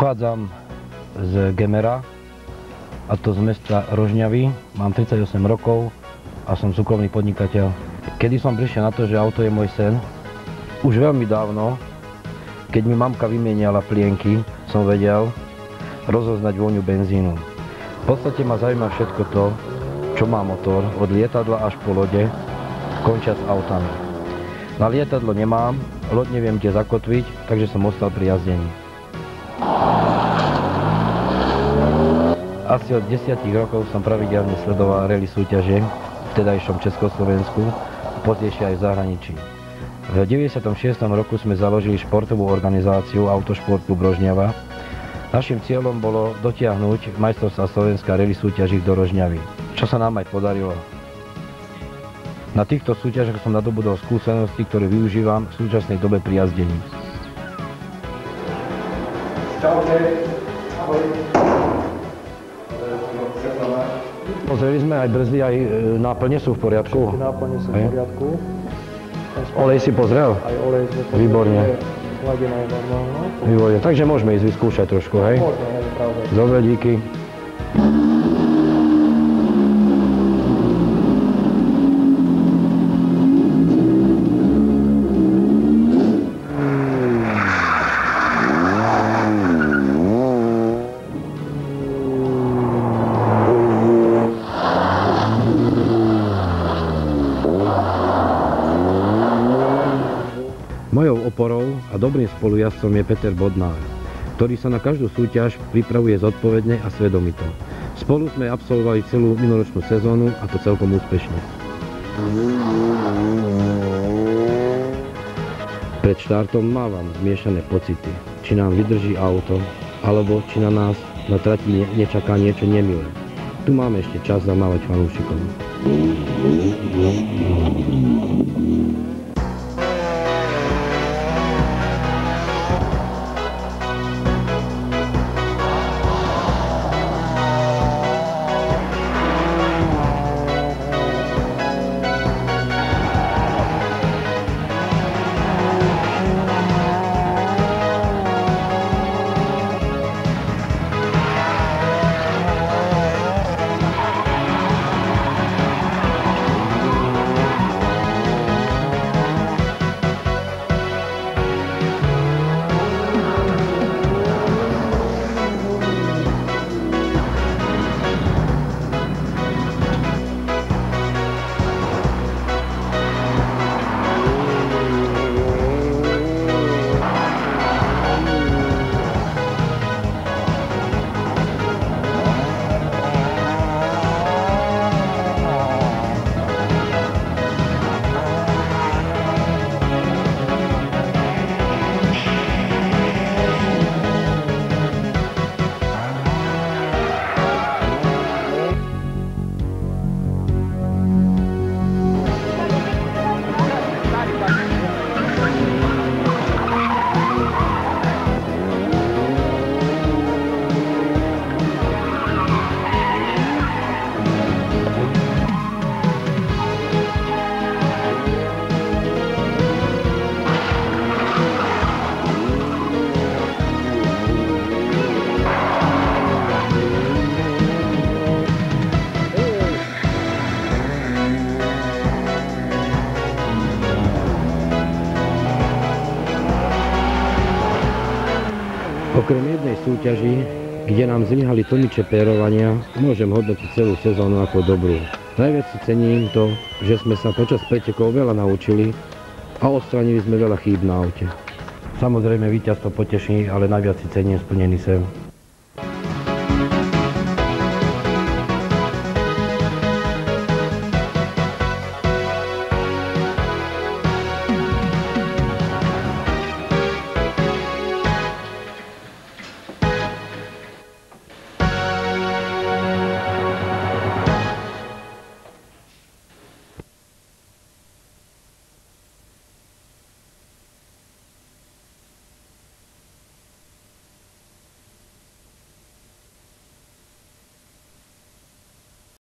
Pochádzam z Gemera, a to z mesta Rožňavy. Mám 38 rokov a som súkromný podnikateľ. Kedy som prišiel na to, že auto je môj sen? Už veľmi dávno, keď mi mamka vymieniala plienky, som vedel rozoznať vôňu benzínu. V podstate ma zaujíma všetko to, čo má motor, od lietadla až po lode, končia s autami. Na lietadlo nemám, loď neviem kde zakotviť, takže som ostal pri jazdení. Asi od 10 rokov som pravidelne sledoval rally súťaže v vtedajšom Československu a pozdejšie aj v zahraničí. V 96. roku sme založili športovú organizáciu Autošport Klub Rožňava. Naším cieľom bolo dotiahnuť majstrovstvá Slovenska rally súťaží do Rožňavy, čo sa nám aj podarilo. Na týchto súťažiach som nadobudol skúsenosti, ktoré využívam v súčasnej dobe pri jazdení. Čaute. Ahoj. Pozreli sme aj brzdy, aj náplne sú v poriadku. Všetky náplne sú v poriadku. Olej si pozrel? Aj olej sme pozreli. Výborne. Hladina je normálna. Výborne, takže môžeme ísť vyskúšať trošku, hej? Môžeme, hej, pravda. Dobre, díky. Mojou oporou a dobrým spolujazdcom je Peter Bodnár, ktorý sa na každú súťaž pripravuje zodpovedne a svedomito. Spolu sme absolvovali celú minuloročnú sezónu a to celkom úspešne. Pred štartom mávam zmiešané pocity, či nám vydrží auto, alebo či na nás na trati nečaká niečo nemilé. Tu máme ešte čas zamávať fanúšikom. Okrem jednej súťaži, kde nám zlyhali tlmiče pérovania, môžem hodnotiť celú sezónu ako dobrú. Najviac si cením to, že sme sa počas pretekov veľa naučili a odstránili sme veľa chýb na aute. Samozrejme víťazstvo poteší, ale najviac si cením splnený sen.